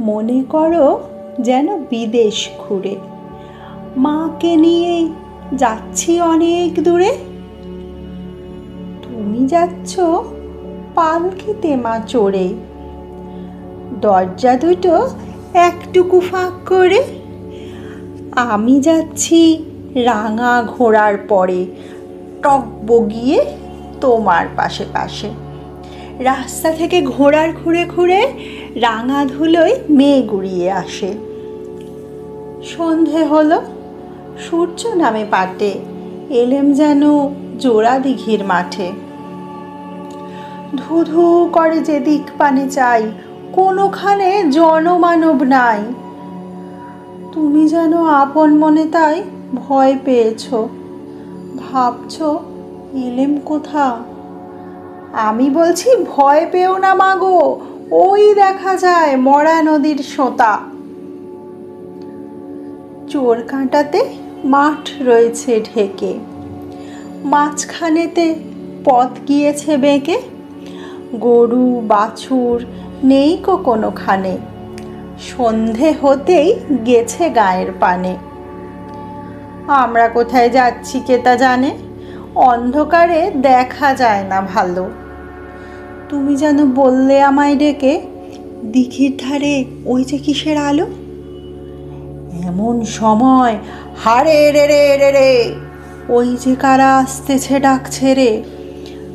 মনে করো যেন বিদেশ ঘুরে, মাকে নিয়ে যাচ্ছি অনেক দূরে। তুমি যাচ্ছ পালকিতে মা চড়ে, দরজা দুটো একটুকু ফাঁক করে। আমি যাচ্ছি রাঙা ঘোড়ার পরে, টক বগিয়ে তোমার পাশে পাশে। রাস্তা থেকে ঘোড়ার খুঁড়ে খুঁড়ে রাঙা ধুলোয় মেঘ উড়িয়ে আসে। সন্ধে হলো, সূর্য নামে পাটে, এলেম যেন জোড়া দিঘির মাঠে। ধু ধু করে যেদিক পানে চাই, কোনোখানে জনমানব নাই। তুমি যেন আপন মনে তাই ভয় পেয়েছ, ভাবছ এলেম কোথা। আমি বলছি ভয় পেও না মাগো, ওই দেখা যায় মরা নদীর সোঁতা। চোর কাঁটাতে মাঠ রয়েছে ঢেকে, মাঝখানেতে পথ গিয়েছে বেঁকে। গরু বাছুর নেই কোনোখানে, সন্ধে হতেই গেছে গায়ের পানে। আমরা কোথায় যাচ্ছি কে তা জানে, অন্ধকারে দেখা যায় না ভালো। তুমি যেন বললে আমায় ডেকে, দিঘির ধারে ওই যে কিসের আলো। এমন সময় হারে রে রে রে রে, ওই যে কারা আসতেছে ডাকছে রে।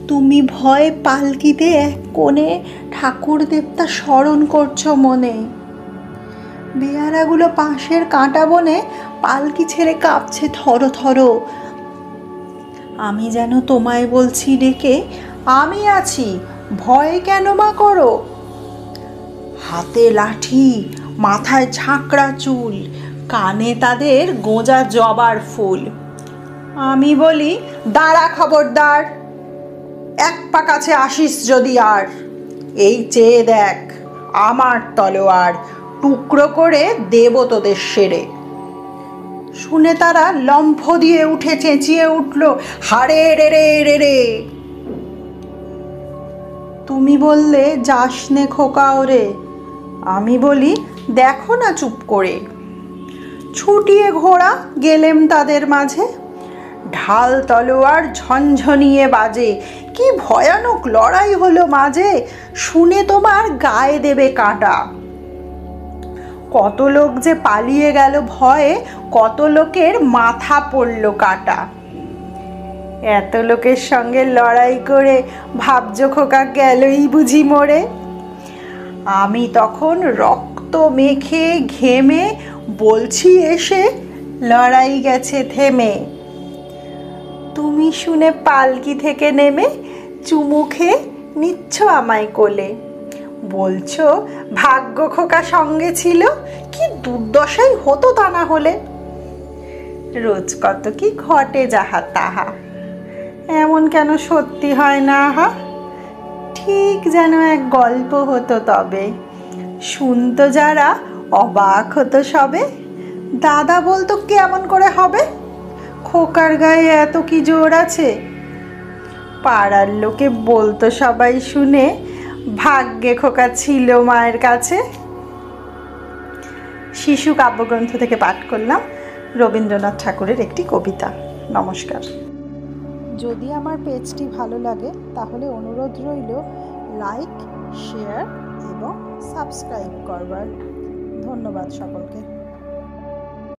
তুমি ভয়ে পালকিতে এক কোণে ঠাকুর দেবতা স্মরণ করছো মনে। বেয়ারাগুলো পাশের কাঁটা বনে পালকি ছেড়ে কাঁপছে থর থর। আমি যেন তোমায় বলছি ডেকে, আমি আছি, ভয় কেন মা করো। হাতে লাঠি, মাথায় ঝাঁকড়া চুল, কানে তাদের গোঁজা জবার ফুল। আমি বলি দাঁড়া খবরদার, এক পা কাছে আসিস যদি আর। এই চেয়ে দেখ আমার তলোয়ার, টুকরো করে দেব তোদের সেরে। শুনে তারা লম্ফ দিয়ে উঠে চেঁচিয়ে উঠল, হারে রে রে রে রে। তুমি বললে যাস নে খোকা ওরে, আমি বলি দেখো না চুপ করে। ছুটিয়ে ঘোড়া গেলেম তাদের মাঝে, ঢাল তলোয়ার ঝনঝনিয়ে বাজে। কি ভয়ানক লড়াই হলো মাঝে, শুনে তোমার গায়ে দেবে কাঁটা। কত লোক যে পালিয়ে গেল ভয়ে, কত লোকের মাথা পড়ল কাটা। এত লোকের সঙ্গে লড়াই করে ভাবছো খোকা গেলই বুঝি মরে। আমি তখন রক্ত মেখে ঘেমে বলছি এসে, লড়াই গেছে থেমে। তুমি শুনে পালকি থেকে নেমে চুমু খেয়ে নিচ্ছ আমায় কোলে, বলছো ভাগ্য খোকা সঙ্গে ছিল, কি দুর্দশাই হতো তা না হলে। রোজ কত কি ঘটে যাহা তাহা, এমন কেন সত্যি হয় না হা। ঠিক যেন এক গল্প হতো তবে, শুনতো যারা অবাক হতো সবে। দাদা বলতো কেমন করে হবে, খোকার গায়ে এত কি জোর আছে। পাড়ার লোকে বলতো সবাই শুনে, ভাগ্যে খোকা ছিল মায়ের কাছে। শিশু কাব্যগ্রন্থ থেকে পাঠ করলাম রবীন্দ্রনাথ ঠাকুরের একটি কবিতা। নমস্কার। যদি আমার পেজটি ভালো লাগে তাহলে অনুরোধ রইল লাইক, শেয়ার এবং সাবস্ক্রাইব করবার। ধন্যবাদ সকলকে।